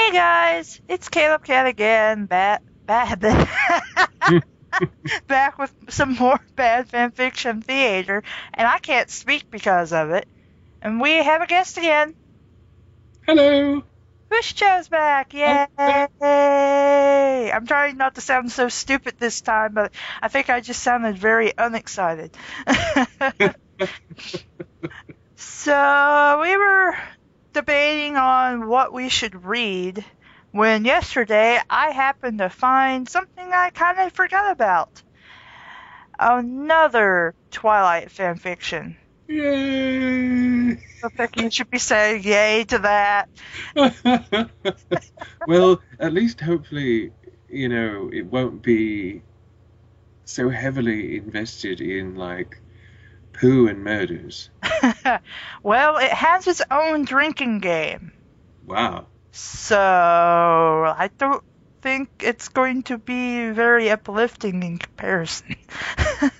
Hey guys, it's Caleb Cat again, back with some more bad fanfiction theater, and I can't speak because of it. And we have a guest again. Hello. Push Joe's back, yay! Hello. I'm trying not to sound so stupid this time, but I think I just sounded very unexcited. So we were debating on what we should read when yesterday I happened to find something I kind of forgot about. Another Twilight fanfiction. Yay. I think you should be saying yay to that. Well, at least hopefully, it won't be so heavily invested in like poo and murders. Well, it has its own drinking game. Wow. So I don't think it's going to be very uplifting in comparison.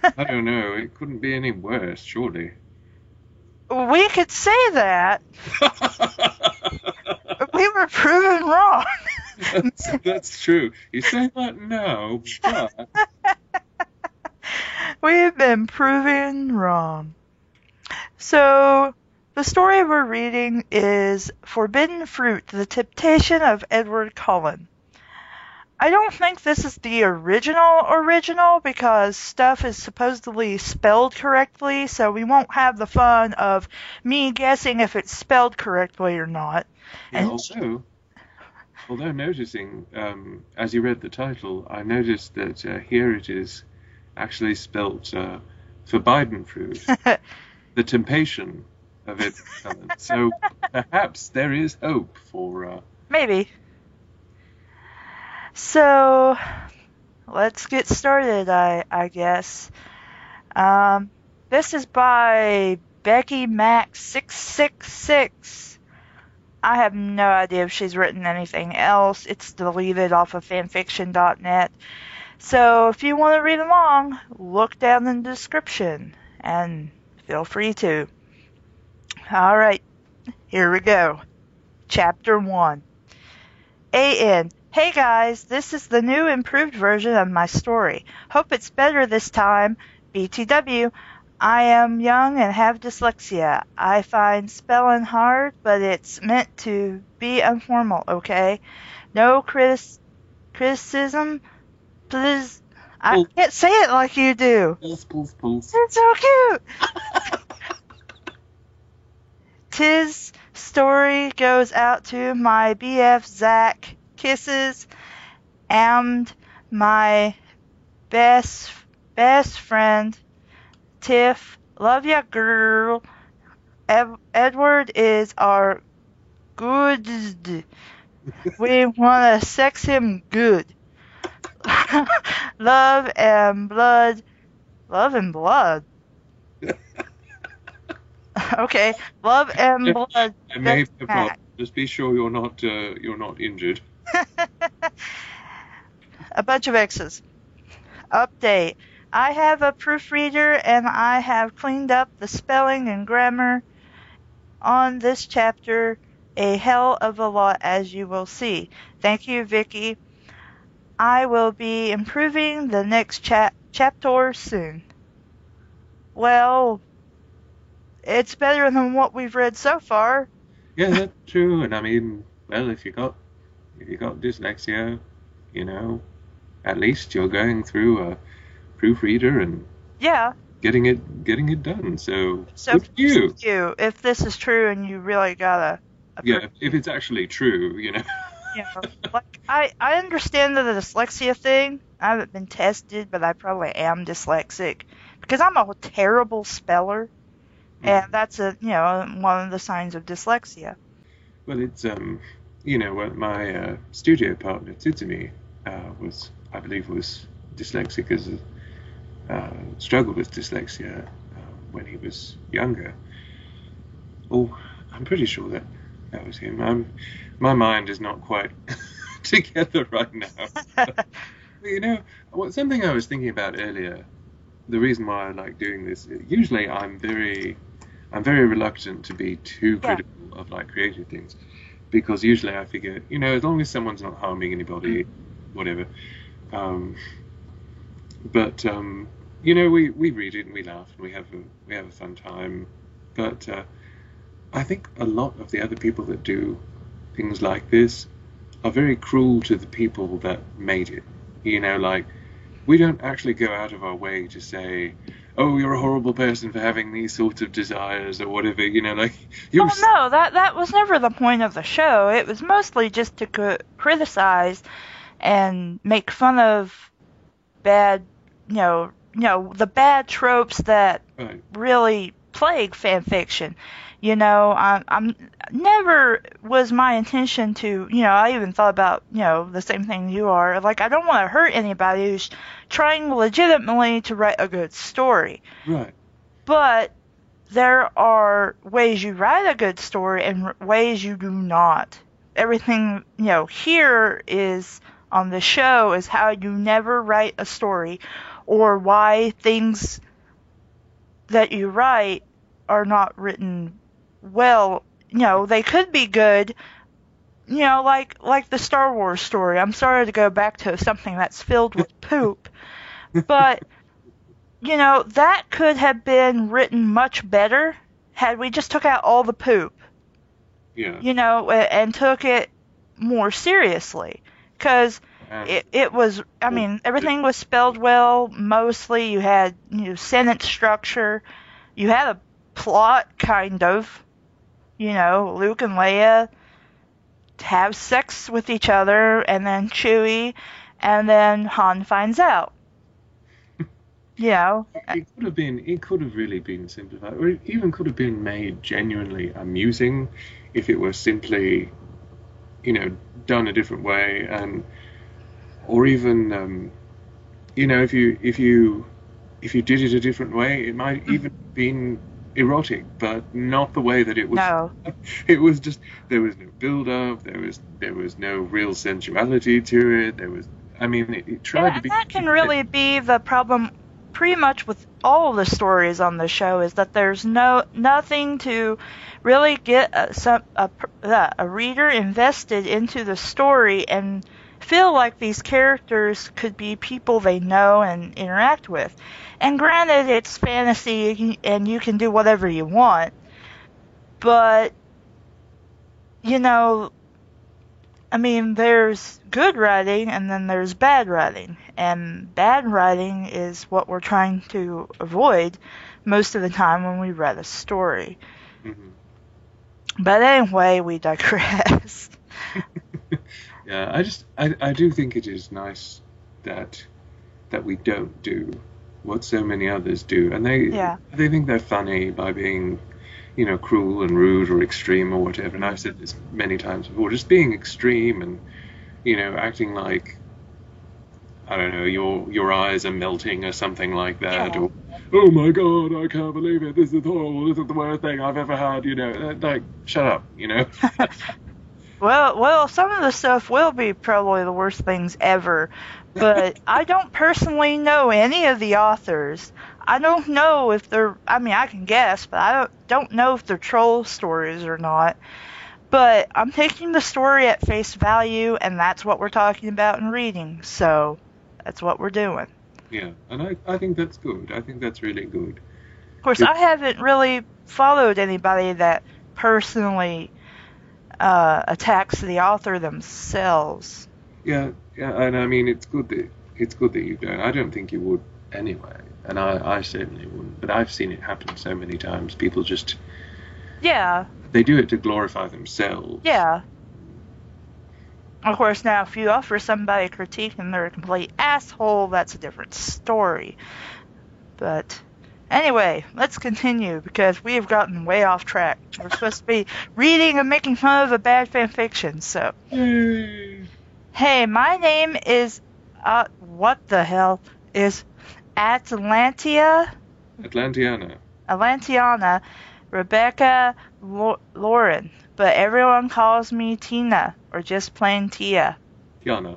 I don't know. It couldn't be any worse, surely. We could say that. We were proven wrong. That's true. You say that now, but We've been proven wrong. So, the story we're reading is Forbidden Fruit, The Temptation of Edward Cullen. I don't think this is the original because stuff is supposedly spelled correctly, so we won't have the fun of me guessing if it's spelled correctly or not. yeah, And although noticing, as you read the title, I noticed that here it is actually spelt forbidden fruit, the temptation of it. So perhaps there is hope for. maybe. So, let's get started, I guess. This is by Becky Mac 666. I have no idea if she's written anything else. It's deleted off of fanfiction.net. So if you want to read along, look down in the description and feel free to. Alright, here we go. Chapter 1. A.N. Hey guys, this is the new improved version of my story. Hope it's better this time. BTW. I am young and have dyslexia. I find spelling hard, but it's meant to be informal, okay? No criticism, please. I can't say it like you do. Pulse. It's so cute. Tis story goes out to my BF Zach. Kisses, and my best friend Tiff. Love ya, girl. Edward is our good. We wanna sex him good. Love and blood. Love and blood. Okay, love and blood. I may have a problem. Just be sure you're not injured. A bunch of X's. Update. I have a proofreader and I have cleaned up the spelling and grammar on this chapter a hell of a lot, as you will see. Thank you, Vicky. I will be improving the next chapter soon. Well, it's better than what we've read so far. Yeah, that's true. And I mean, well, if you got dyslexia, at least you're going through a proofreader and getting it done. So good for you. If this is true and you really got if it's actually true, like I understand the dyslexia thing. I haven't been tested, but I probably am dyslexic because I'm a terrible speller, and that's one of the signs of dyslexia. Well, it's my studio partner Tsuzumi I believe was dyslexic struggled with dyslexia when he was younger. Oh, I'm pretty sure that was him. My mind is not quite together right now. Something I was thinking about earlier. The reason why I like doing this. Usually, I'm very reluctant to be too critical of like creative things. because usually I figure, as long as someone's not harming anybody, whatever. Um, but we read it and we laugh and we have a fun time. But I think a lot of the other people that do things like this are very cruel to the people that made it. Like, we don't actually go out of our way to say, oh, you're a horrible person for having these sorts of desires or whatever, like, you're... Oh, no, that was never the point of the show. It was mostly just to criticize and make fun of bad, the bad tropes that Right. really plague fan fiction. I'm never was my intention to, I even thought about, the same thing you are. Like, I don't want to hurt anybody who's trying legitimately to write a good story. Right. But there are ways you write a good story and ways you do not. Everything, here is on the show is how you never write a story, or why things that you write are not written well. They could be good, like the Star Wars story. I'm sorry to go back to something that's filled with poop, but that could have been written much better had we just took out all the poop. Yeah. And took it more seriously. Because it was, everything was spelled well, mostly. You had, sentence structure. You had a plot, kind of. Luke and Leia have sex with each other, and then Chewie, and then Han finds out. It could have really been simplified, or it even could have been made genuinely amusing if it were simply, done a different way, or even, if you did it a different way, it might even have been erotic, but not the way that it was. No. It was just, there was no build-up, there was no real sensuality to it. It tried to be. That can really be the problem pretty much with all of the stories on the show, is that there's nothing to really get a reader invested into the story and feel like these characters could be people they know and interact with. And granted, it's fantasy and you can do whatever you want, but there's good writing and then there's bad writing. And bad writing is what we're trying to avoid most of the time when we read a story. Mm-hmm. But anyway, we digress. Yeah, I do think it is nice that we don't do what so many others do. And they think they're funny by being, cruel and rude or extreme or whatever. And I've said this many times before, just being extreme and, acting like, I don't know, your eyes are melting or something like that. Yeah. Or, oh my God, I can't believe it. This is horrible. This is the worst thing I've ever had. Like, shut up, Well, some of the stuff will be probably the worst things ever, but I don't personally know any of the authors. I don't know if they're, I can guess, but I don't know if they're troll stories or not. But I'm taking the story at face value, and that's what we're talking about in reading, so that's what we're doing. Yeah, and I think that's good. I think that's really good. Of course, I haven't really followed anybody that personally attacks the author themselves. Yeah, and it's good that you don't. I don't think you would anyway, and I certainly wouldn't. But I've seen it happen so many times. People just they do it to glorify themselves. Yeah. Of course, now if you offer somebody a critique and they're a complete asshole, that's a different story. But anyway, let's continue, because we have gotten way off track. We're supposed to be reading and making fun of a bad fan fiction, so. Hey, my name is, what the hell, is Atlantiana Rebecca Lauren, but everyone calls me Tina, or just plain Tia. Tiana.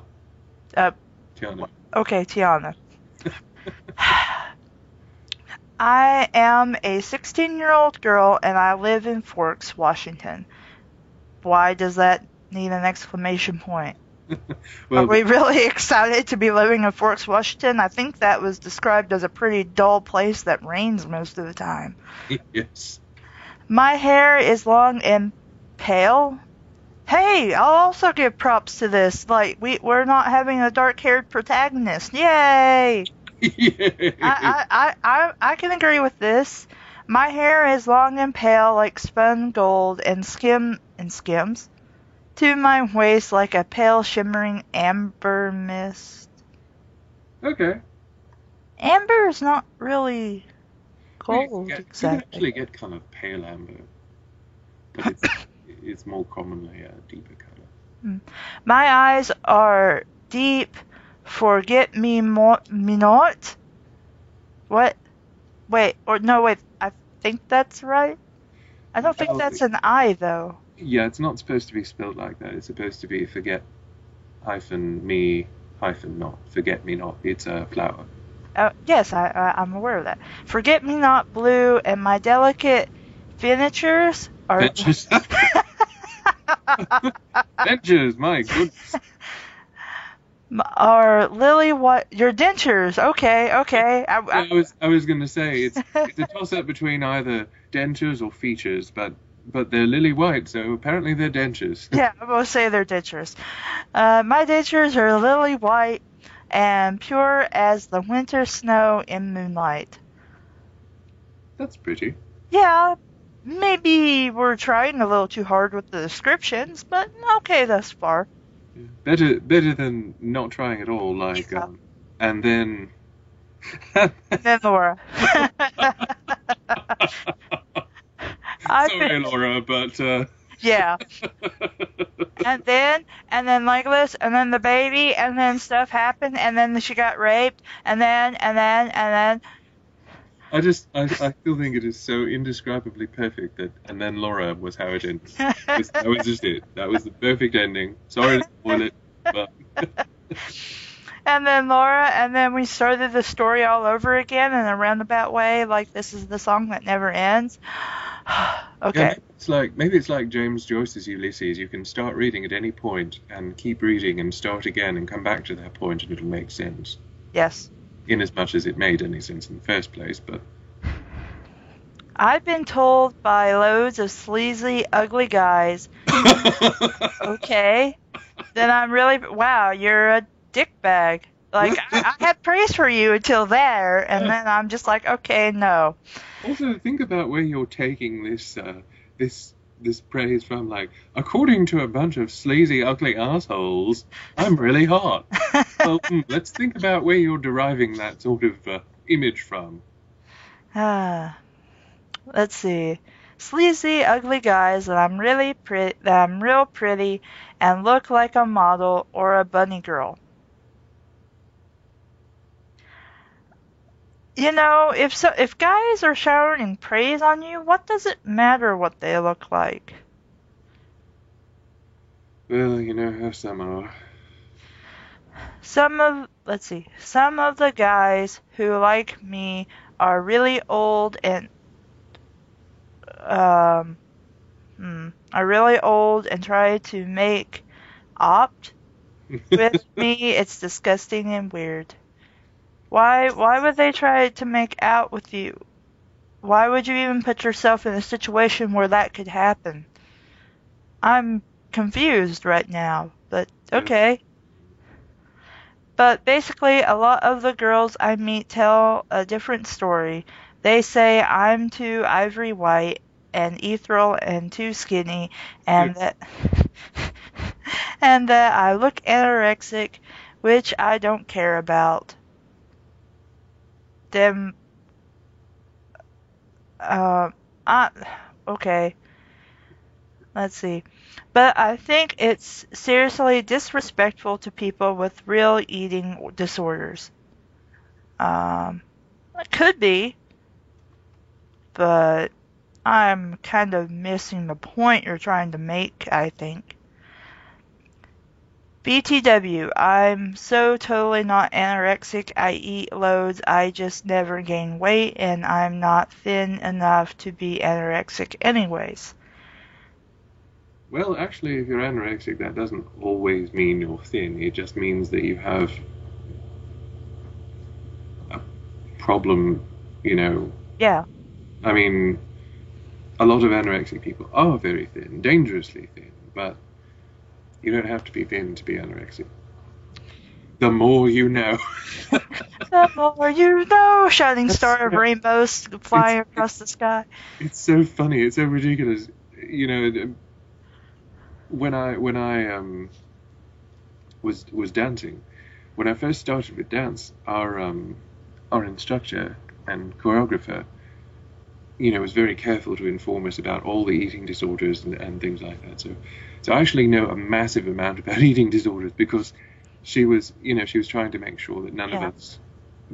Tiana. Okay, Tiana. I am a 16-year-old girl, and I live in Forks, Washington. why does that need an exclamation point? Are Well, we really excited to be living in Forks, Washington? I think that was described as a pretty dull place that rains most of the time. yes. My hair is long and pale. Hey, I'll also give props to this. Like, we're not having a dark-haired protagonist. Yay! Yay. I can agree with this. My hair is long and pale like spun gold and skims to my waist like a pale shimmering amber mist. Okay. Amber is not really You gold can exactly. actually get kind of pale amber, but it's more commonly a deeper color. My eyes are deep, me not. What? Wait, or no, wait, I think that's right. I don't think Oh, that's an I, though. yeah, it's not supposed to be spelled like that. It's supposed to be forget hyphen me hyphen not. Forget me not. It's a flower. Yes, I'm aware of that. Forget me not blue, and my delicate finishers are. Dentures. Dentures, my goodness. Are lily white. Your dentures. Okay. Yeah, I was going to say it's a toss up between either dentures or features, but they're lily white, so apparently they're dentures. Yeah, I'm gonna say they're dentures. My dentures are lily white and pure as the winter snow in moonlight. That's pretty. Yeah, maybe we're trying a little too hard with the descriptions, but okay thus far. Yeah. Better than not trying at all. Like, Yeah. and then. And then Laura. Sorry, Laura, but. Yeah. And then like this, and then the baby, and then stuff happened, and then she got raped, and then. I still think it is so indescribably perfect that, and then Laura was how it ended. That was just it. That was the perfect ending. Sorry to spoil it, but. And then Laura, and then we started the story all over again in a roundabout way, like this is the song that never ends. Okay. Yeah, maybe it's like James Joyce's Ulysses. You can start reading at any point and keep reading and start again and come back to that point and it'll make sense. Yes. In as much as it made any sense in the first place, but. I've been told by loads of sleazy, ugly guys. Okay. Then I'm really, wow, you're a dickbag. Like, I had praise for you until there, and then I'm just like, okay, no. Also, think about where you're taking this praise from. Like, according to a bunch of sleazy, ugly assholes, I'm really hot. Well, let's think about where you're deriving that sort of image from. Let's see. Sleazy, ugly guys that I'm really pretty, that I'm real pretty, and look like a model or a bunny girl. You know, if guys are showering praise on you, what does it matter what they look like? Well, you know how some are. Some of the guys who like me are really old and try to make opt with me. It's disgusting and weird. Why would they try to make out with you? Why would you even put yourself in a situation where that could happen? I'm confused right now, but okay. But basically, a lot of the girls I meet tell a different story. They say I'm too ivory white and ethereal and too skinny, and that and that I look anorexic, which I don't care about. Them. Okay. Let's see. But I think it's seriously disrespectful to people with real eating disorders. It could be, but I'm kind of missing the point you're trying to make, I think. BTW, I'm so totally not anorexic. I eat loads, I just never gain weight, and I'm not thin enough to be anorexic anyways. Well, actually, if you're anorexic, that doesn't always mean you're thin. It just means that you have a problem, you know. Yeah. I mean, a lot of anorexic people are very thin, dangerously thin, but you don't have to be thin to be anorexic. The more you know. The more you know, shining That's, star of rainbows it's flying across the sky. it's so funny. It's so ridiculous. You know, when I was dancing, when I first started with dance, our instructor and choreographer, was very careful to inform us about all the eating disorders and things like that. So I actually know a massive amount about eating disorders because she was trying to make sure that none of Yeah. us,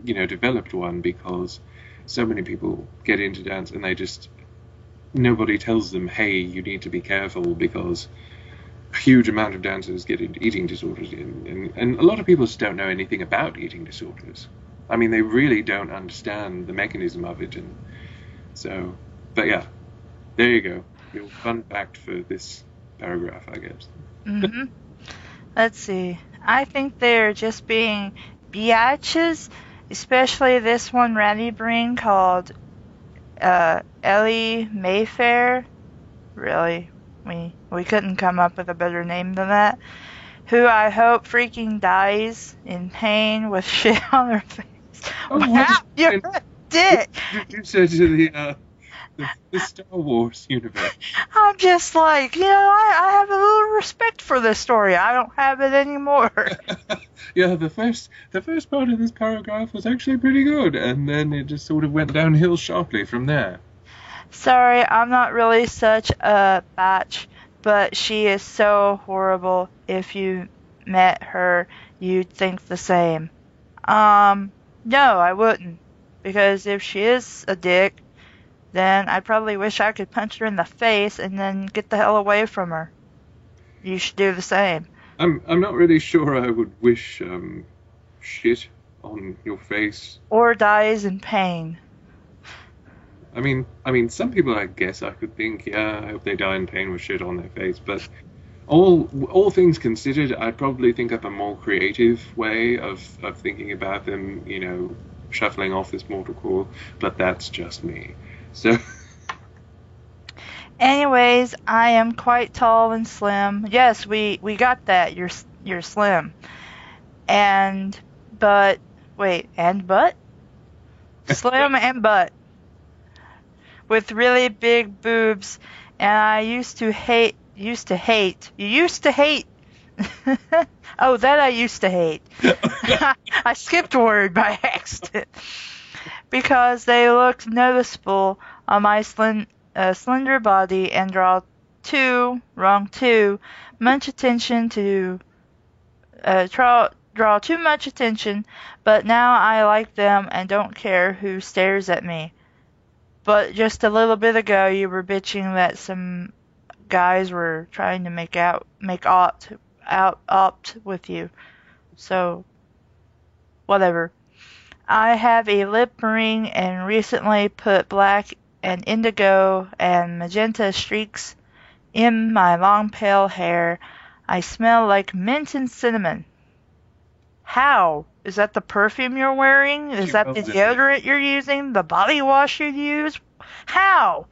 developed one because so many people get into dance and nobody tells them, hey, you need to be careful because a huge amount of dancers get into eating disorders, and a lot of people just don't know anything about eating disorders. I mean, they really don't understand the mechanism of it, and so, but yeah, there you go. Your fun fact for this paragraph, I guess. hmm Let's see. I think they're just being biatches, especially this one Ratty Brain called Ellie Mayfair. Really, we couldn't come up with a better name than that. Who I hope freaking dies in pain with shit on her face. Oh, Wow, what you're did a dick. you say to the Star Wars universe? I'm just like, I have a little respect for this story. I don't have it anymore. Yeah, the first part of this paragraph was actually pretty good, and then it just sort of went downhill sharply from there. Sorry, I'm not really such a batch, but she is so horrible. If you met her, you'd think the same. No, I wouldn't. Because if she is a dick, then I probably wish I could punch her in the face and then get the hell away from her. You should do the same. I'm not really sure I would wish shit on your face. Or dies in pain. I mean, some people I guess I could think, yeah, I hope they die in pain with shit on their face. But all things considered, I'd probably think up a more creative way of thinking about them, shuffling off this mortal coil. But that's just me. So Anyways, I am quite tall and slim. Yes, we got that. You're slim. And but wait, and butt? Slim and butt with really big boobs, and I used to hate you used to hate. Oh, that I used to hate. I skipped a word by accident because they looked noticeable on my slender body and too much attention to draw too much attention, but now I like them and don't care who stares at me. But just a little bit ago you were bitching that some guys were trying to make opt with you. So whatever. I have a lip ring and recently put black and indigo and magenta streaks in my long pale hair. I smell like mint and cinnamon. How? Is that the perfume you're wearing? Is she that the rolls it. deodorant you're using? The body wash you use? How?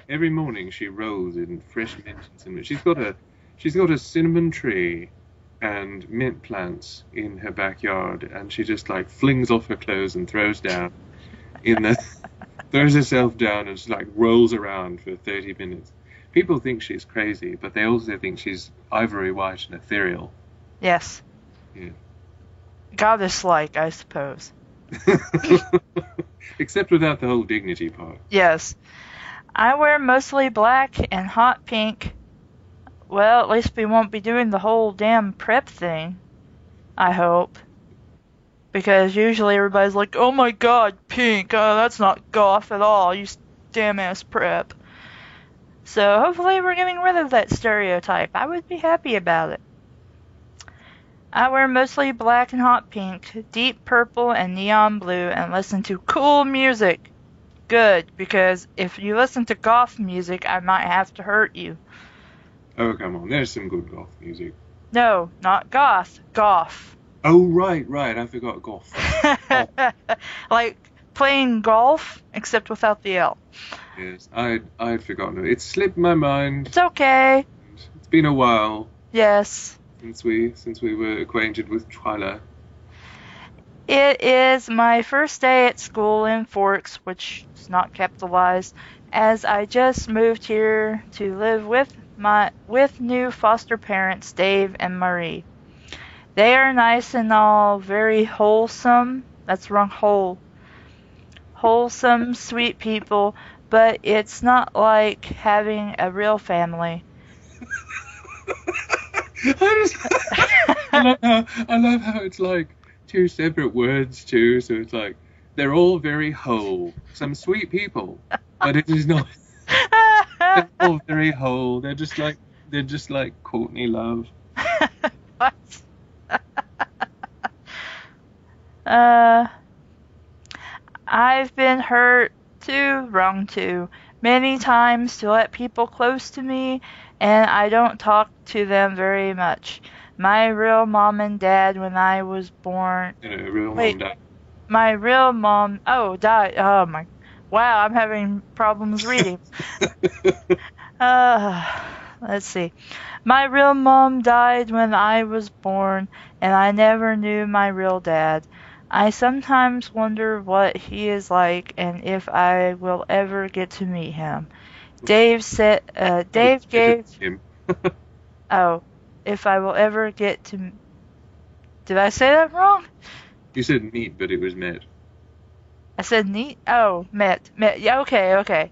Every morning she rolls in fresh mint and cinnamon. She's got a cinnamon tree and mint plants in her backyard, and she just like flings off her clothes and throws herself down and just like rolls around for 30 minutes. People think she's crazy, but they also think she's ivory white and ethereal. Yes. Yeah. Goddess-like, I suppose. Except without the whole dignity part. Yes. I wear mostly black and hot pink. Well, at least we won't be doing the whole damn prep thing. I hope. Because usually everybody's like, oh my god, pink, that's not goth at all, you damn ass prep. So hopefully we're getting rid of that stereotype. I would be happy about it. I wear mostly black and hot pink, deep purple and neon blue, and listen to cool music. Good, because if you listen to goth music, I might have to hurt you. Oh, come on. There's some good goth music. No, not goth. Golf. Oh, right, right. I forgot goth. Oh, Like playing golf, except without the L. yes. I'd forgotten it. It slipped my mind. It's okay. It's been a while Yes. since we were acquainted with Twyla. It is my first day at school in Forks, which is not capitalized, as I just moved here to live with new foster parents Dave and Marie. They are nice and all, very wholesome. That's wrong, wholesome, sweet people, but it's not like having a real family. I love how it's like two separate words too. So it's like they're all very whole, some sweet people, but it is not. They're all very whole. They're just like Courtney Love. What? Uh, I've been hurt too, wrong too, many times to let people close to me, and I don't talk to them very much. My real mom and dad when I was born. Real Wait, mom died. my real mom. Oh, died. Oh my. Wow, I'm having problems reading. Let's see. My real mom died when I was born, and I never knew my real dad. I sometimes wonder what he is like and if I will ever get to meet him. Dave gave, him. oh, if I will ever get to, did I say that wrong? You said meet, but it was met. I said neat? Oh, met, yeah, okay.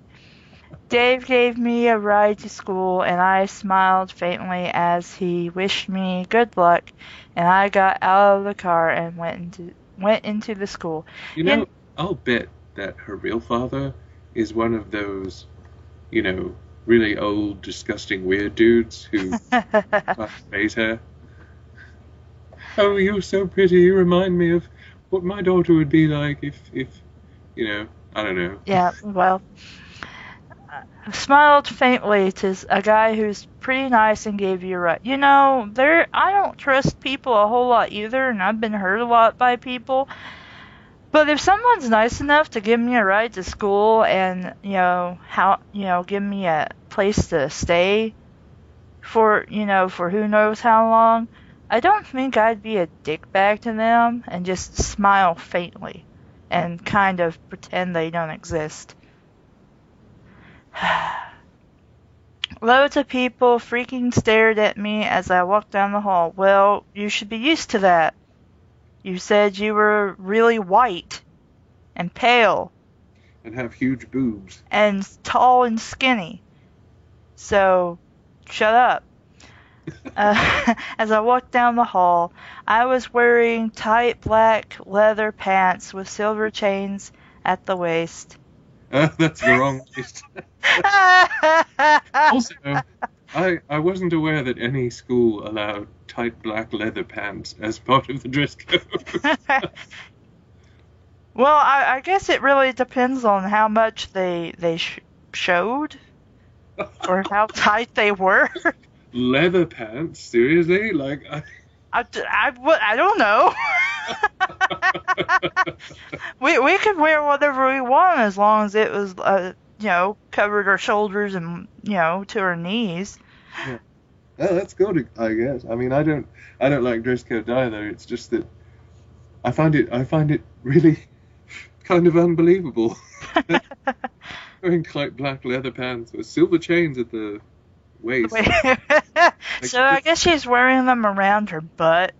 Dave gave me a ride to school, and I smiled faintly as he wished me good luck, and I got out of the car and went into the school. You know, I'll bet that her real father is one of those, really old, disgusting, weird dudes who raise her. Oh, you're so pretty. You remind me of what my daughter would be like if I don't know. Yeah, well, I smiled faintly to a guy who's pretty nice and gave you a ride. I don't trust people a whole lot either, and I've been hurt a lot by people. But if someone's nice enough to give me a ride to school and, give me a place to stay for who knows how long, I don't think I'd be a dickbag to them and just smile faintly and kind of pretend they don't exist. Loads of people freaking stared at me as I walked down the hall. Well, you should be used to that. You said you were really white and pale And have huge boobs. and tall and skinny. So, shut up. As I walked down the hall, I was wearing tight black leather pants with silver chains at the waist. That's the wrong list. Also, I wasn't aware that any school allowed tight black leather pants as part of the dress code. Well, I guess it really depends on how much they showed or how tight they were. Leather pants? Seriously? Like, I don't know. we could wear whatever we want as long as it was, covered our shoulders and, to our knees. Yeah. Oh, that's good, I guess. I mean, I don't like dress code either. It's just that I find it really kind of unbelievable. Wearing tight black leather pants with silver chains at the waist. So I guess she's wearing them around her butt.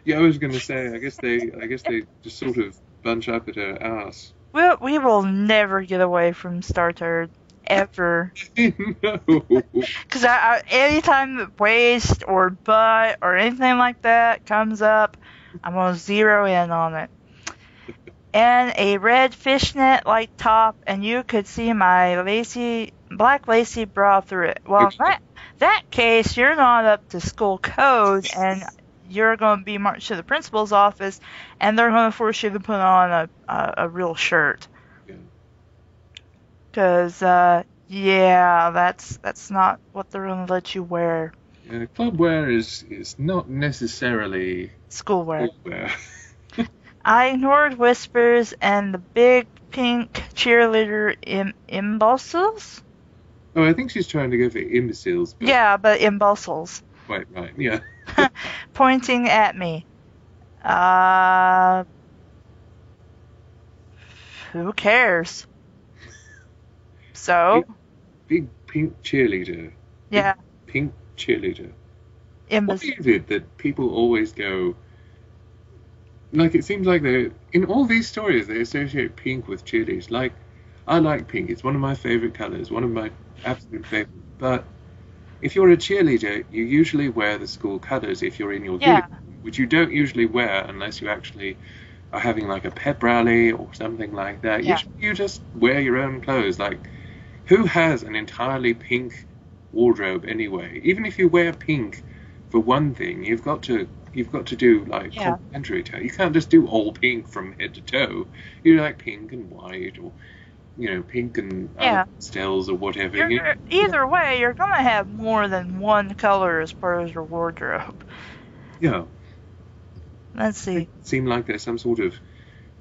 Yeah, I was gonna say. I guess they just sort of bunch up at her ass. We will never get away from Star Turd ever. No. Because anytime the waist or butt or anything like that comes up, I'm gonna zero in on it. And a red fishnet like top, and you could see my black lacy bra through it. Well, in that case, you're not up to school code, and you're going to be marched to the principal's office, and they're going to force you to put on a real shirt. Because, Yeah, that's not what they're gonna let you wear. Club wear is not necessarily Schoolwear. school wear. I ignored whispers and the big pink cheerleader imbeciles. Oh, I think she's trying to go for imbeciles, but Yeah, but imbeciles. quite right. Yeah. Pointing at me. Uh, who cares? So, Big pink cheerleader. yeah, Pink cheerleader. What imbecile. is it that people always go? Like it seems like they in all these stories they associate pink with cheerleaders. Like I like pink; it's one of my favorite colors, one of my absolute favorite. But if you're a cheerleader, you usually wear the school colors if you're in your Yeah, uniform, which you don't usually wear unless you actually are having like a pep rally or something like that. yeah, Usually you just wear your own clothes. Like who has an entirely pink wardrobe anyway? Even if you wear pink for one thing, you've got to do like yeah, complementary to it. You can't just do all pink from head to toe. You like pink and white, or pink and yeah. pastels or whatever. Either way, you're gonna have more than one color as part of your wardrobe. Yeah, Let's see. it seemed like there's some sort of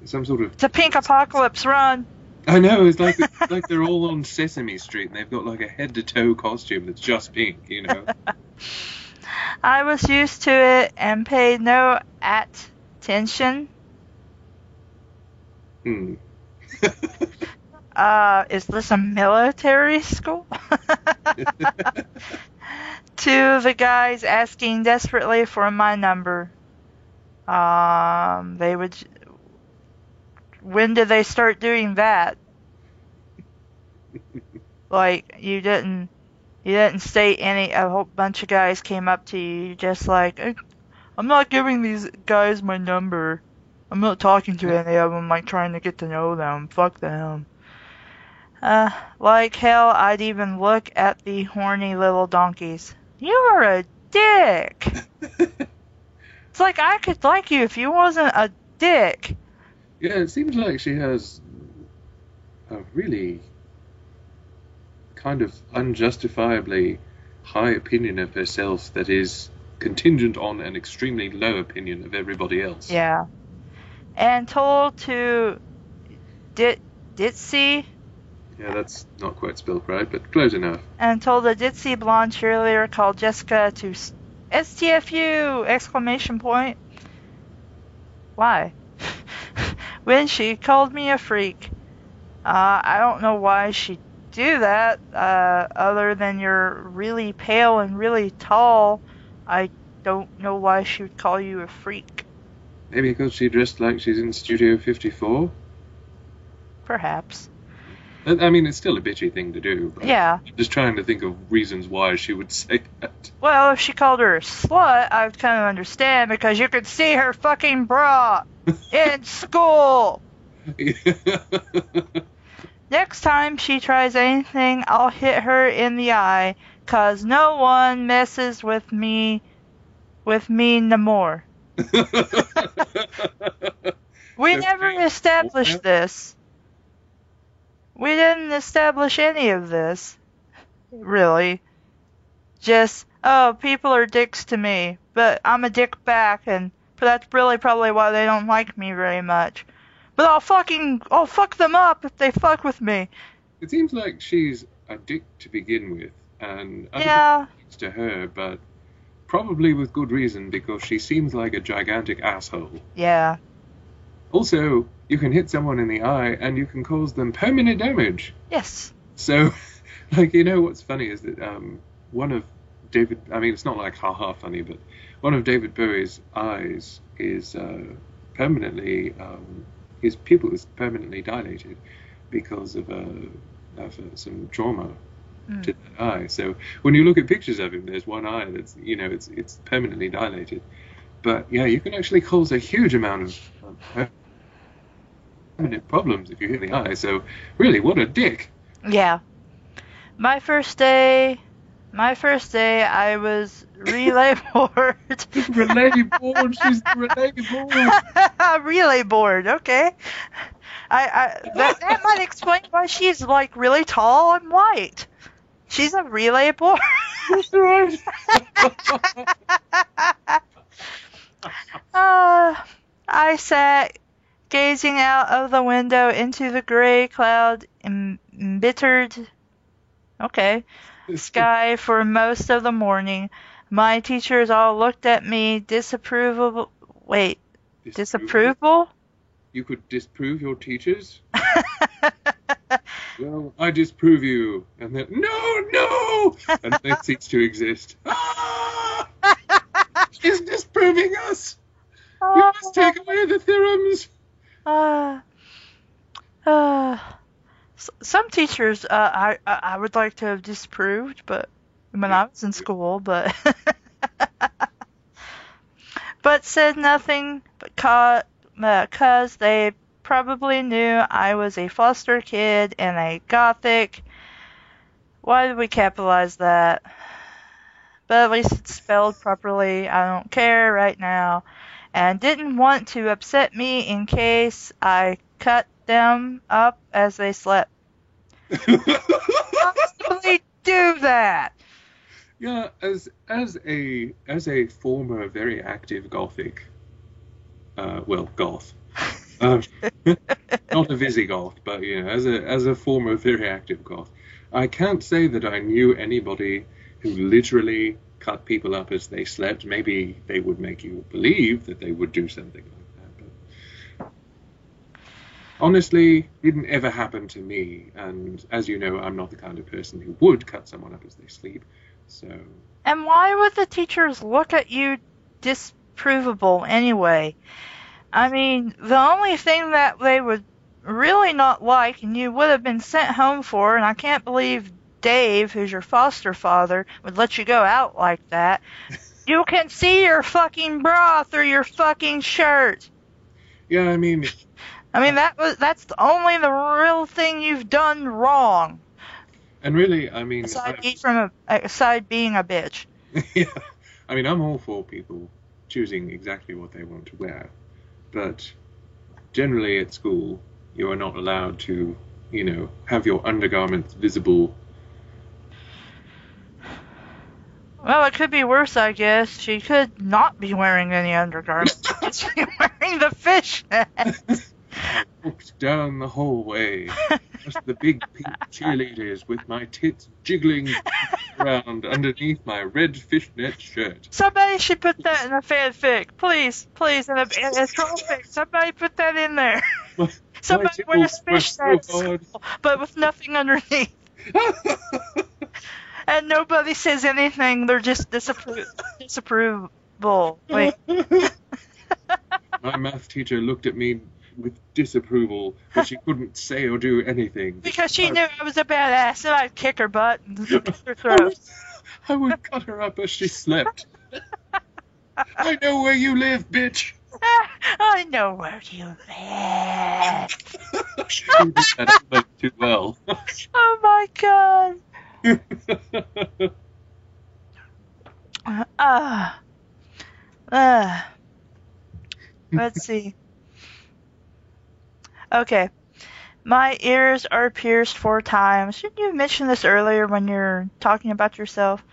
It's a pink apocalypse run. I know it's like they're all on Sesame Street and they've got like a head to toe costume that's just pink. I was used to it and paid no attention. Hmm. Is this a military school? To the guys asking desperately for my number. They would. When did they start doing that? Like you didn't state any. A whole bunch of guys came up to you, just like, I'm not giving these guys my number. I'm not talking to any of them, like trying to get to know them. Fuck them. Like hell, I'd even look at the horny little donkeys. You are a dick. It's like I could like you if you wasn't a dick. Yeah, it seems like she has a really kind of unjustifiably high opinion of herself that is contingent on an extremely low opinion of everybody else. Yeah. And told to Ditzy, Yeah, that's not quite spelled right, but close enough. and told a ditzy blonde cheerleader called Jessica to STFU! Exclamation point. Why? When she called me a freak. I don't know why she'd do that, other than you're really pale and really tall. I don't know why she would call you a freak. Maybe because she dressed like she's in Studio 54? Perhaps. I mean, it's still a bitchy thing to do, but Yeah. I'm just trying to think of reasons why she would say that. Well, if she called her a slut, I would kind of understand, because you could see her fucking bra in school. Next time she tries anything, I'll hit her in the eye, 'cause no one messes with me no more. We never established this. We didn't establish any of this. Really. Just, oh, people are dicks to me, but I'm a dick back, and that's really probably why they don't like me very much. But I'll fuck them up if they fuck with me. It seems like she's a dick to begin with, and other Yeah, people are dicks to her, but probably with good reason, because she seems like a gigantic asshole. yeah, Also, you can hit someone in the eye and you can cause them permanent damage. yes. So, what's funny is that one of it's not like ha-ha funny, but one of David Bowie's eyes is permanently, his pupil is permanently dilated because of some trauma to that eye. So when you look at pictures of him, there's one eye that's, it's permanently dilated. But yeah, you can actually cause a huge amount of permanent problems if you hit the eye. So really, what a dick. Yeah. My first day, I was relay board. Relay board, she's the relay board. Relay board, okay. That might explain why she's like really tall and white. She's a relay boy. That's right. I sat gazing out of the window into the gray cloud embittered sky for most of the morning. My teachers all looked at me disapproval. Wait, disapproval? You could disprove your teachers? Well, I disprove you. And then, no! And they cease to exist. Ah! She's disproving us! You must take away the theorems! Some teachers I would like to have disproved, but when I was in school, but said nothing because they probably knew I was a foster kid and a gothic. Why did we capitalize that? But at least it's spelled properly. I don't care right now. And didn't want to upset me in case I cut them up as they slept. Possibly do that. Yeah, as a former very active gothic, goth, not a Visigoth, but as a former very active goth, I can't say that I knew anybody who literally cut people up as they slept. Maybe they would make you believe that they would do something like that, but honestly, didn't ever happen to me. And as you know, I'm not the kind of person who would cut someone up as they sleep. So. And why would the teachers look at you disprovable anyway? I mean, the only thing that they would really not like and you would have been sent home for, and I can't believe Dave, who's your foster father, would let you go out like that. You can see your fucking bra through your fucking shirt. Yeah, I mean that's only the real thing you've done wrong. And really, I mean, aside being a bitch. Yeah, I mean, I'm all for people choosing exactly what they want to wear, but generally at school, you are not allowed to, have your undergarments visible. Well, it could be worse, I guess. She could not be wearing any undergarments. She'd be wearing the fishnets. I walked down the hallway, past the big pink cheerleaders with my tits jiggling around underneath my red fishnet shirt. Somebody should put that in a fanfic. Please, in a trollfic. Somebody put that in there. Somebody wears fishnets, but with nothing underneath. And nobody says anything. They're just disapproval. Wait. My math teacher looked at me with disapproval, but she couldn't say or do anything. Because she knew I was a badass, and I'd kick her butt and cut her throat. I would cut her up as she slept. I know where you live, bitch. I know where you live. You did that too well. Oh my god. Let's see. Okay. My ears are pierced 4 times. Shouldn't you have mentioned this earlier when you're talking about yourself?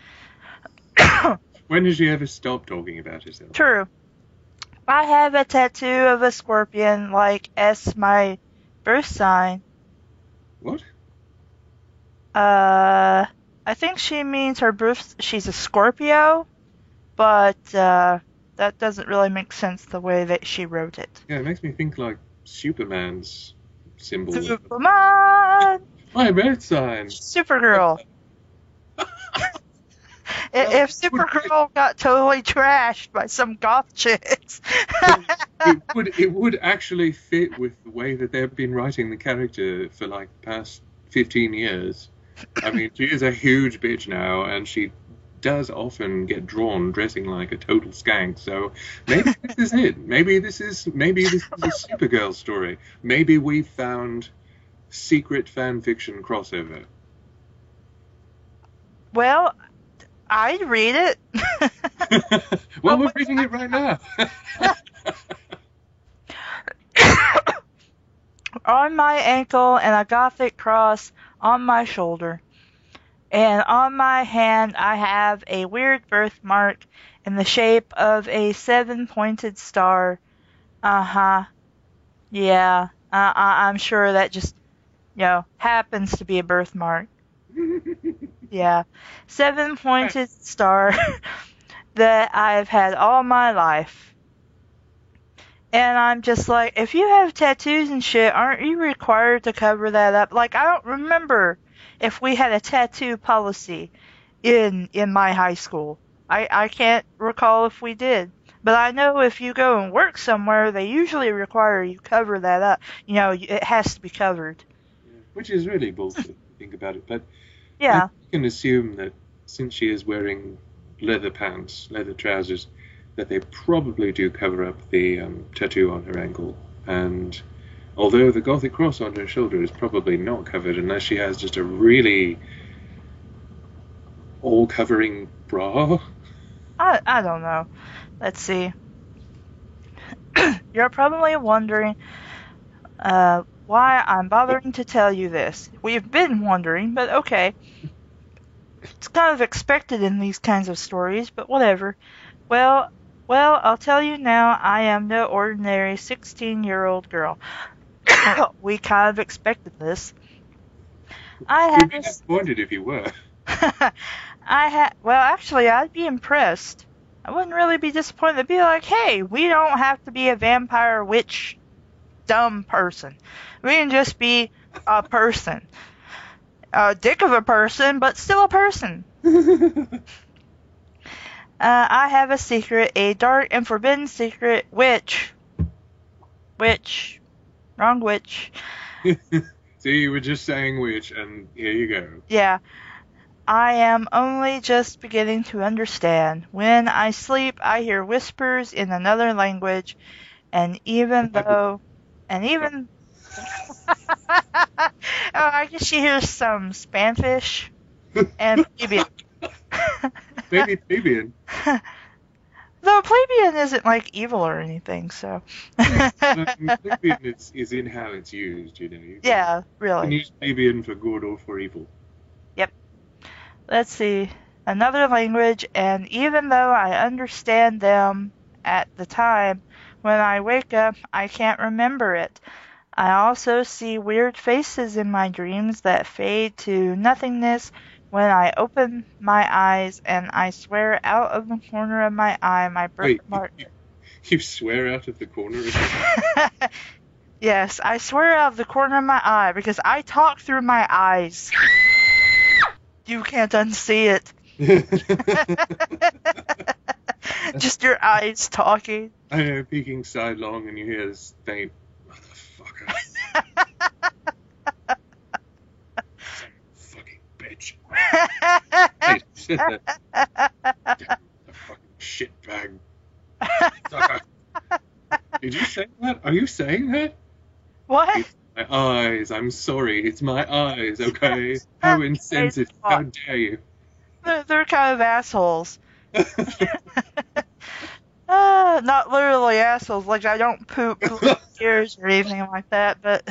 When did you ever stop talking about yourself? True. I have a tattoo of a scorpion, like S my birth sign. What? I think she means she's a Scorpio, but that doesn't really make sense the way that she wrote it. Yeah, it makes me think like Superman's symbol. Superman! My birth sign. Supergirl. If Supergirl got totally trashed by some goth chicks. it would actually fit with the way that they've been writing the character for like the past 15 years. I mean, she is a huge bitch now, and she does often get drawn dressing like a total skank. So maybe this is it. Maybe this is a Supergirl story. Maybe we found secret fan fiction crossover. Well, I'd read it. Well, we're reading it right now. on my ankle and a Gothic cross on my shoulder. And on my hand, I have a weird birthmark in the shape of a 7-pointed star. Uh-huh. Yeah. I'm sure that just, happens to be a birthmark. Yeah. 7-pointed star that I've had all my life. And I'm just like, if you have tattoos and shit, aren't you required to cover that up? Like, I don't remember if we had a tattoo policy in my high school. I can't recall if we did. But I know if you go and work somewhere, they usually require you cover that up. It has to be covered. Which is really bullshit if you think about it. But Yeah. you can assume that since she is wearing leather pants, leather trousers, that they probably do cover up the tattoo on her ankle. And although the Gothic cross on her shoulder is probably not covered unless she has just a really all-covering bra. I don't know. Let's see. You're probably wondering why I'm bothering to tell you this. We've been wondering, but okay. It's kind of expected in these kinds of stories, but whatever. Well, I'll tell you now, I am no ordinary 16-year-old girl. We kind of expected this. You'd be disappointed if you were. Well, actually, I'd be impressed. I wouldn't really be disappointed. I'd be like, hey, we don't have to be a vampire, witch, dumb person. We can just be a person. A dick of a person, but still a person. I have a secret, a dark and forbidden secret, witch. Wrong witch. See, you were just saying witch, and here you go. Yeah. I am only just beginning to understand. When I sleep, I hear whispers in another language, and even oh, I guess she hears some Spanfish and plebeian. Maybe plebeian. Though plebeian isn't like evil or anything, so. Plebeian is in how it's used, Yeah, You really. can use plebeian for good or for evil. Yep. Let's see. Another language, and even though I understand them at the time, when I wake up, I can't remember it. I also see weird faces in my dreams that fade to nothingness when I open my eyes, and I swear out of the corner of my eye, my birthmark. Wait, you swear out of the corner of your eye? Yes, I swear out of the corner of my eye, because I talk through my eyes. You can't unsee it. Just your eyes talking. I know, peeking sidelong, and you hear this faint motherfucker. Fucking bitch. Hey, shit, that fucking shitbag sucker. Did you say that? Are you saying that? What? It's my eyes. I'm sorry. It's my eyes, okay? How insensitive. How dare you? They're kind of assholes. Not literally assholes, like I don't poop ears or anything like that, but...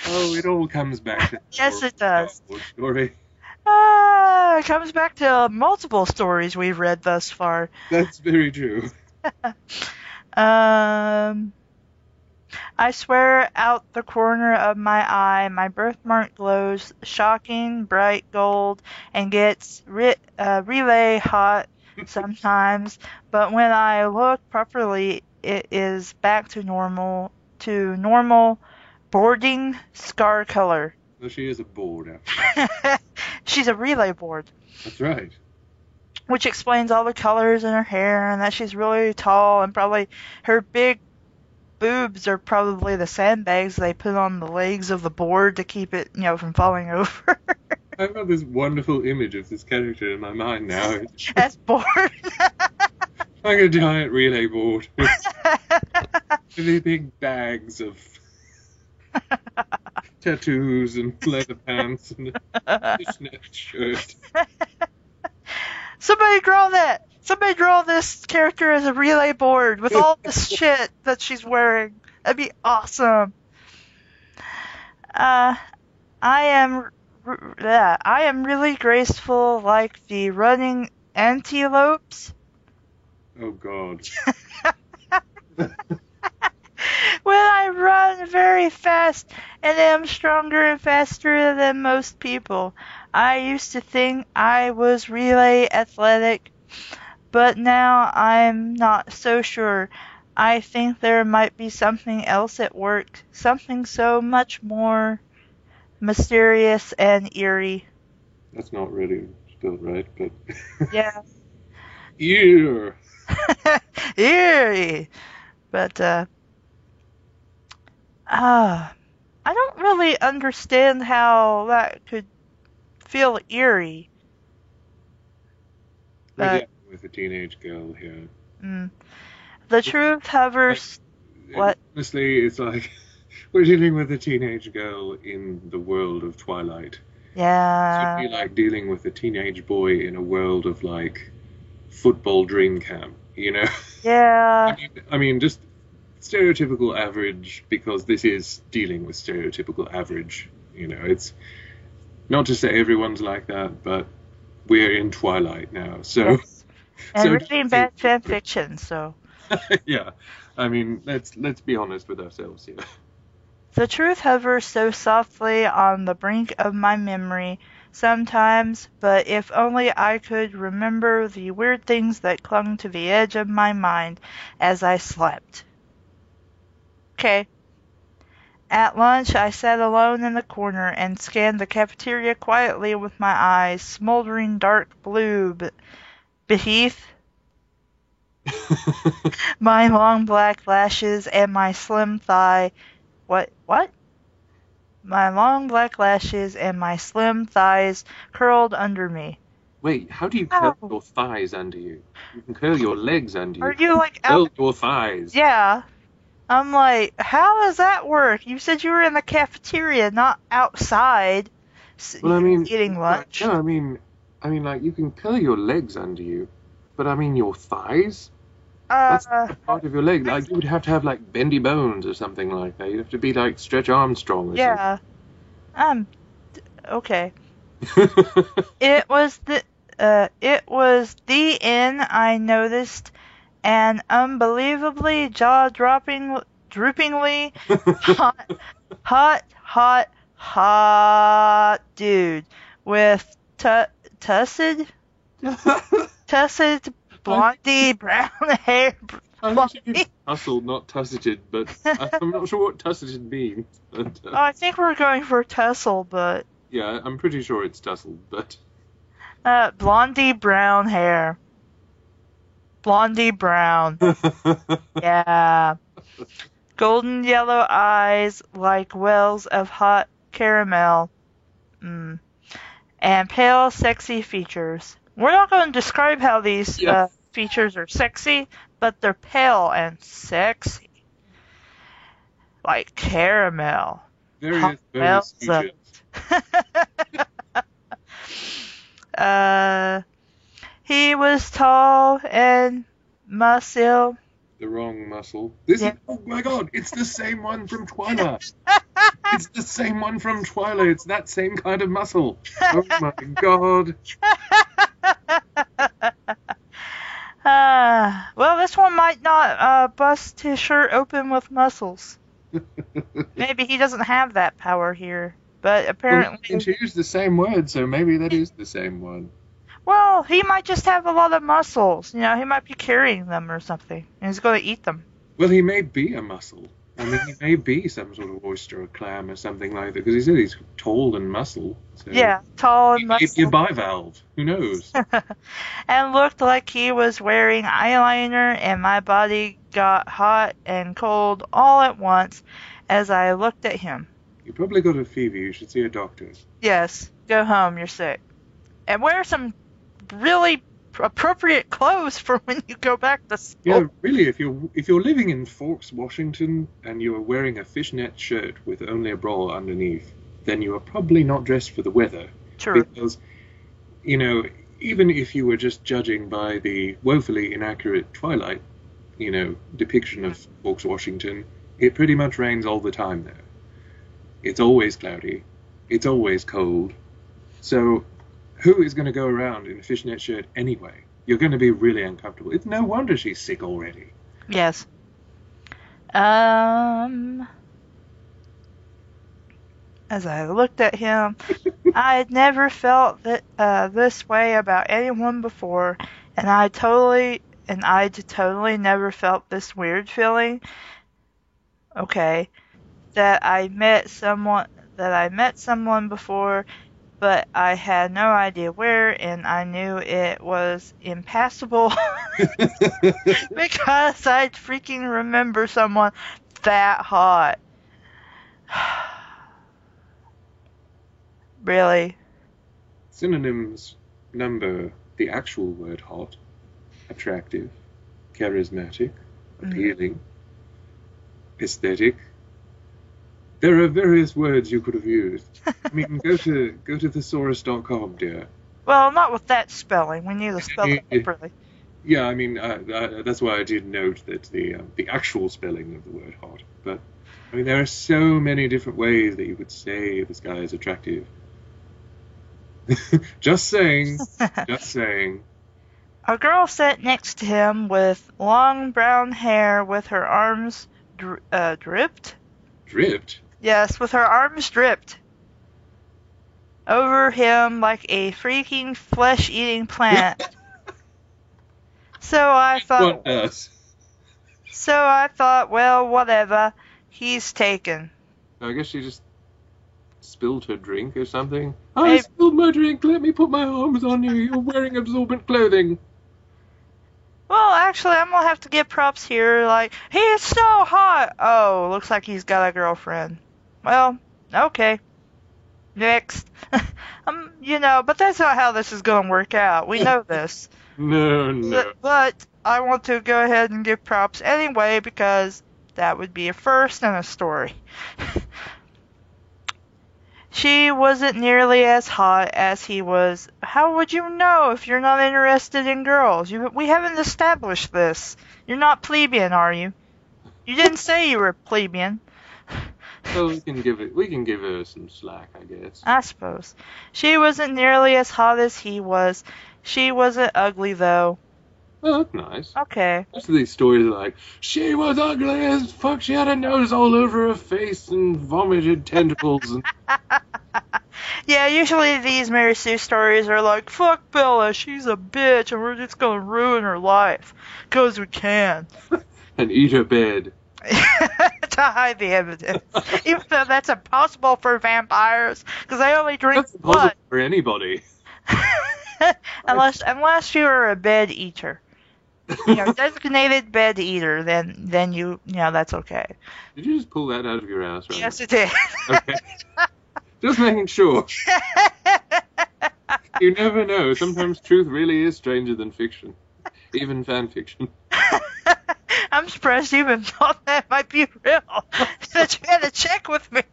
Oh, it all comes back to... Yes, it does. Story. It comes back to multiple stories we've read thus far. That's very true. I swear out the corner of my eye, my birthmark glows shocking bright gold and gets relay hot sometimes, but when I look properly, it is back to normal boarding scar color. Well, she is a board, actually. She's a relay board. That's right. Which explains all the colors in her hair and that she's really tall and probably her big boobs are probably the sandbags they put on the legs of the board to keep it, from falling over. I've got this wonderful image of this character in my mind now. That's bored. Like a giant relay board with really big bags of tattoos and leather pants and a fishnet shirt. Somebody draw that! Somebody draw this character as a relay board with all this shit that she's wearing. That'd be awesome. I am really graceful like the running antelopes. Oh God. When I run very fast and am stronger and faster than most people. I used to think I was relay athletic, but now I'm not so sure. I think there might be something else at work, something so much more mysterious and eerie. That's not really spelled right, but Yeah. yeah. Eerie. But, I don't really understand how that could feel eerie. We're But, dealing with a teenage girl here. the truth hovers. What? Honestly, it's like we're dealing with a teenage girl in the world of Twilight. Yeah. It'd be like dealing with a teenage boy in a world of like football dream camp, you know? Yeah. I mean, just stereotypical average, because this is dealing with stereotypical average. You know, it's not to say everyone's like that, but we're in Twilight now, so. Yes. And so reading bad fan fiction, so. Yeah, I mean, let's be honest with ourselves here. The truth hovers so softly on the brink of my memory sometimes, but if only I could remember the weird things that clung to the edge of my mind as I slept. Okay. At lunch, I sat alone in the corner and scanned the cafeteria quietly with my eyes smoldering dark blue beneath my long black lashes and my slim thigh. What? My long black lashes and my slim thighs curled under me. Wait, how do you curl your thighs under you? You can curl your legs under you. Are you like curl your thighs? Yeah. I'm like, how does that work? You said you were in the cafeteria, not outside. Well, I mean, eating lunch. No, I mean, like you can curl your legs under you, but I mean your thighs. That's part of your leg. Like you would have to have like bendy bones or something like that. You'd have to be like Stretch Armstrong or something. Okay. It was the inn I noticed, an unbelievably droopingly hot dude with tussled blondie brown hair. Tussled, not tusseted, but I'm not sure what tusseted means. But, I think we're going for tussle, but yeah, I'm pretty sure it's tussled, but blondie brown hair. Blondie brown. Yeah. Golden yellow eyes like wells of hot caramel. And pale, sexy features. We're not going to describe how these features are sexy, but they're pale and sexy. Like caramel. Various features. He was tall and muscle. The wrong muscle. Oh my God! It's the same one from Twilight. It's the same one from Twilight. It's that same kind of muscle. Oh my God. Well, this one might not bust his shirt open with muscles. Maybe he doesn't have that power here, but apparently. Well, you used the same word, so maybe that is the same one. Well, he might just have a lot of muscles. You know, he might be carrying them or something, and he's going to eat them. Well, he may be a muscle. I mean, he may be some sort of oyster or clam or something like that, because he said he's tall and muscle. So yeah, tall and muscle. He may be a bivalve. Who knows? And looked like he was wearing eyeliner, and my body got hot and cold all at once as I looked at him. You probably got a fever. You should see a doctor. Yes, go home. You're sick. And wear some really appropriate clothes for when you go back to school. Yeah, really, if you're living in Forks, Washington, and you are wearing a fishnet shirt with only a bra underneath, then you are probably not dressed for the weather. True. Because, you know, even if you were just judging by the woefully inaccurate Twilight, depiction of Forks, Washington, it pretty much rains all the time there. It's always cloudy. It's always cold. So who is going to go around in a fishnet shirt anyway? You're going to be really uncomfortable. It's no wonder she's sick already. Yes. As I looked at him, I had never felt this way about anyone before, and I'd totally never felt this weird feeling. Okay, that I met someone before, but I had no idea where, and I knew it was impassable because I'd freaking remember someone that hot. Really? Synonyms number the actual word hot: attractive, charismatic, appealing, aesthetic. There are various words you could have used. I mean, go to thesaurus.com, dear. Well, not with that spelling. We need to spell it properly. Yeah, I mean, that's why I did note that the actual spelling of the word hot. But, I mean, there are so many different ways that you could say this guy is attractive. Just saying. Just saying. A girl sat next to him with long brown hair with her arms dripped? Dripped? Yes, with her arms dripped over him like a freaking flesh-eating plant. So I thought, well, whatever. He's taken. I guess she just spilled her drink or something. I spilled my drink. Let me put my arms on you. You're wearing absorbent clothing. Well, actually, I'm gonna have to give props here. Like, he's so hot. Oh, looks like he's got a girlfriend. Well, okay. Next. But that's not how this is gonna work out. We know this. No. But I want to go ahead and give props anyway because that would be a first in a story. She wasn't nearly as hot as he was. How would you know if you're not interested in girls? We haven't established this. You're not plebeian, are you? You didn't say you were plebeian. So we can give her some slack, I guess. I suppose. She wasn't nearly as hot as he was. She wasn't ugly, though. Oh, that's nice. Okay. Most of these stories are like, she was ugly as fuck, she had a nose all over her face and vomited tentacles. And... Yeah, usually these Mary Sue stories are like, fuck Bella, she's a bitch, and we're just gonna ruin her life. 'Cause we can. And eat her bed. To hide the evidence. Even though that's impossible for vampires, because they only drink That's blood. impossible for anybody. unless you are a bed eater. Designated bed eater, then that's okay. Did you just pull that out of your ass right Yes, it did. Okay. Just making sure. You never know. Sometimes truth really is stranger than fiction. Even fan fiction. I'm surprised you even thought that might be real. That you had to check with me.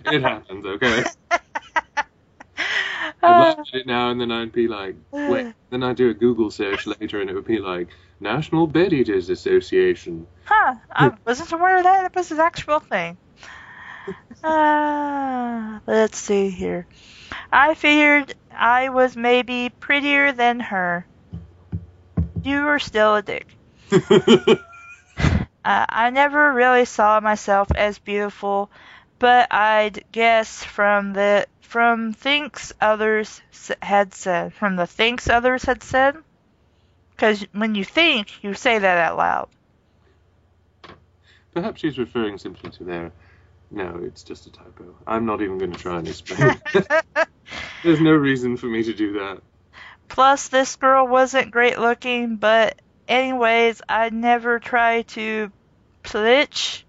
It happens, okay? I'd laugh at it now and then I'd be like, wait. Then I'd do a Google search later and it would be like, National Bed Eaters Association. Huh. I wasn't aware of that. That was an actual thing. Let's see here. I figured I was maybe prettier than her. You were still a dick. I never really saw myself as beautiful, but I'd guess from the things others had said. Because when you think, you say that out loud. Perhaps she's referring simply to their... No, it's just a typo. I'm not even going to try and explain. There's no reason for me to do that. Plus, this girl wasn't great looking, but anyways, I'd never try to pilch,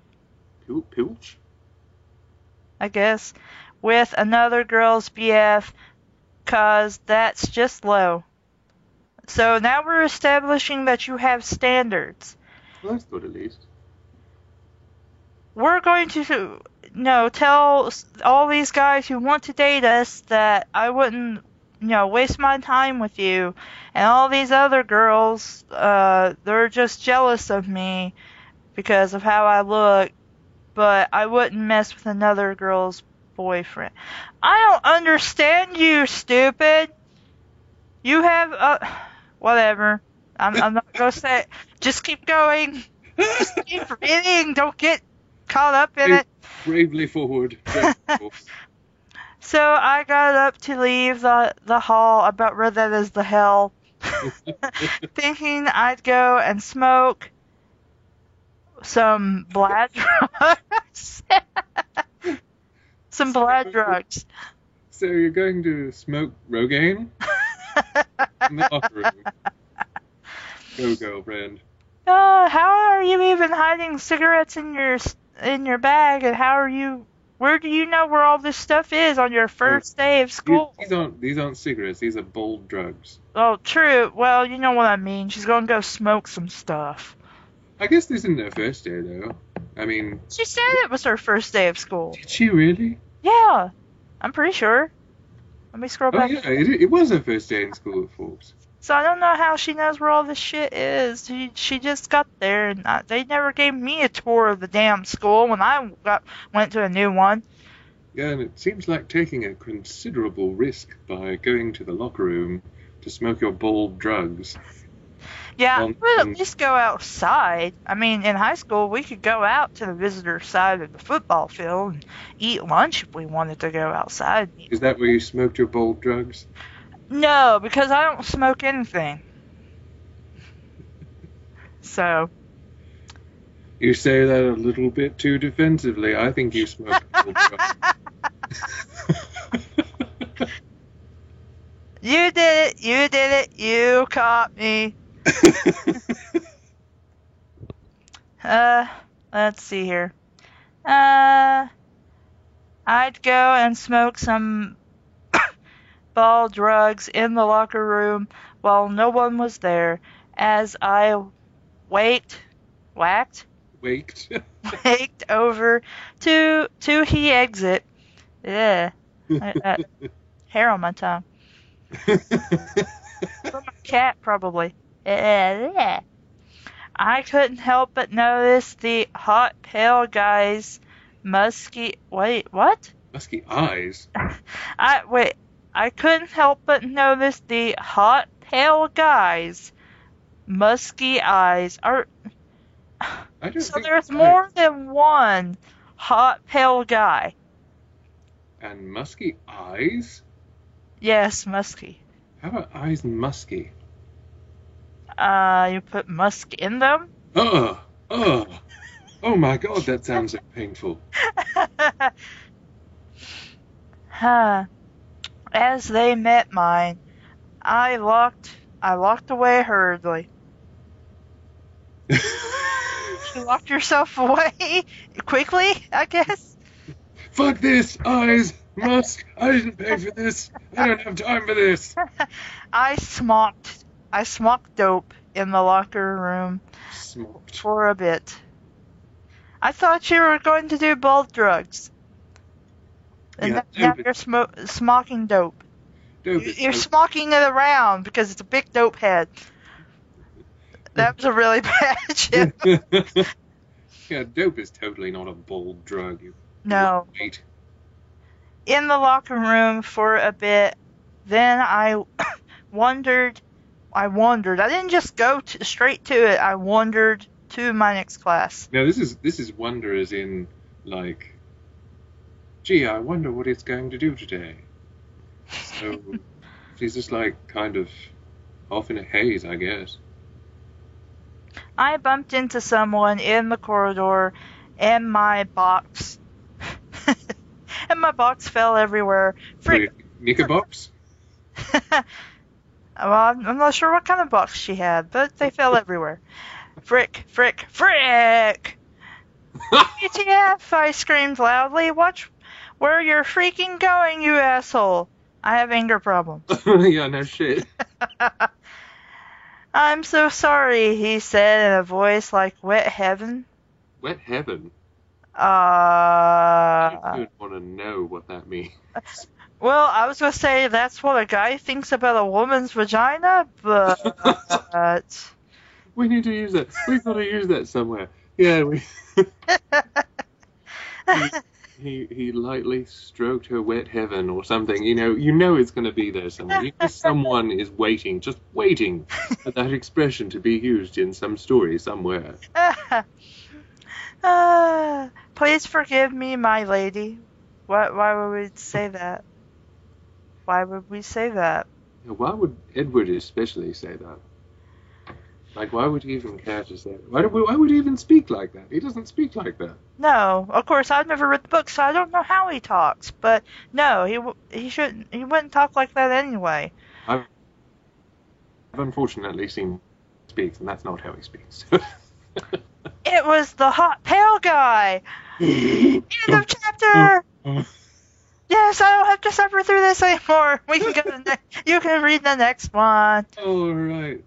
I guess, with another girl's BF, 'cause that's just low. So now we're establishing that you have standards. Well, that's good at least. We're going to tell all these guys who want to date us that I wouldn't, waste my time with you. And all these other girls, they're just jealous of me because of how I look, but I wouldn't mess with another girl's boyfriend. I don't understand you, stupid. You have, whatever. I'm not gonna say it. Just keep going. Just keep reading. Don't get caught up in it. Bravely forward. So I got up to leave the hall. I about read that as the hell. Thinking I'd go and smoke some blad drugs. Some blad drugs. So you're going to smoke Rogaine? In the locker room. Go, girlfriend. How are you even hiding cigarettes in your bag? And where do you know where all this stuff is on your first day of school? These aren't cigarettes. These are bold drugs. Oh, true. Well, you know what I mean. She's gonna go smoke some stuff. I guess this isn't her first day, though. I mean... She said it was her first day of school. Did she really? Yeah. I'm pretty sure. Let me scroll back. Oh, yeah. It was her first day in school, folks. So I don't know how she knows where all this shit is. She just got there, and they never gave me a tour of the damn school when I went to a new one. Yeah, and it seems like taking a considerable risk by going to the locker room to smoke your bold drugs. Yeah, we'd at least go outside. I mean, in high school, we could go out to the visitor side of the football field and eat lunch if we wanted to go outside. Is that where you smoked your bold drugs? No, because I don't smoke anything. So. You say that a little bit too defensively. I think you smoked bold drugs. You did it, you caught me. Let's see here. I'd go and smoke some ball drugs in the locker room while no one was there as I waked over to he exit. Yeah. Hair on my tongue. From a cat, probably. I couldn't help but notice the hot, pale guy's musky... Wait, what? Musky eyes? I couldn't help but notice the hot, pale guy's musky eyes. So there's more than one hot, pale guy. And musky eyes? Yes, musky. How about eyes musky? You put musk in them? Oh my god, that sounds so painful. As they met mine, I locked away hurriedly. You locked yourself away quickly, I guess? Fuck this! Eyes! Musk! I didn't pay for this! I don't have time for this! I smoked dope in the locker room for a bit. I thought you were going to do both drugs. And now you're smoking dope. You're smoking it around because it's a big dope head. That was a really bad joke. Yeah, dope is totally not a bold drug. No. In the locker room for a bit, then I wandered. I didn't just go straight to it. I wandered to my next class. Now this is wonder as in like, gee, I wonder what it's going to do today. So she's just like kind of off in a haze, I guess. I bumped into someone in the corridor, and my box. And my box fell everywhere. Frick. Knicker box? Well, I'm not sure what kind of box she had, but they fell everywhere. Frick! WTF! I screamed loudly. Watch where you're freaking going, you asshole. I have anger problems. Yeah, no shit. I'm so sorry, he said in a voice like wet heaven. Wet heaven? I Uh, don't want to know what that means. well, I was gonna say that's what a guy thinks about a woman's vagina, but We need to use that. We've got to use that somewhere. Yeah, he lightly stroked her wet heaven or something. You know it's going to be there somewhere. You know someone is waiting, just waiting for that expression to be used in some story somewhere. please forgive me, my lady. Why would we say that? Why would we say that? Why would Edward especially say that? Like, why would he even care to say that? Why would he even speak like that? He doesn't speak like that. No, of course I've never read the book, so I don't know how he talks. But no, he shouldn't. He wouldn't talk like that anyway. I've unfortunately seen him speak, and that's not how he speaks. It was the hot pale guy. End of chapter. Yes, I don't have to suffer through this anymore. We can go to the next. You can read the next one. All right.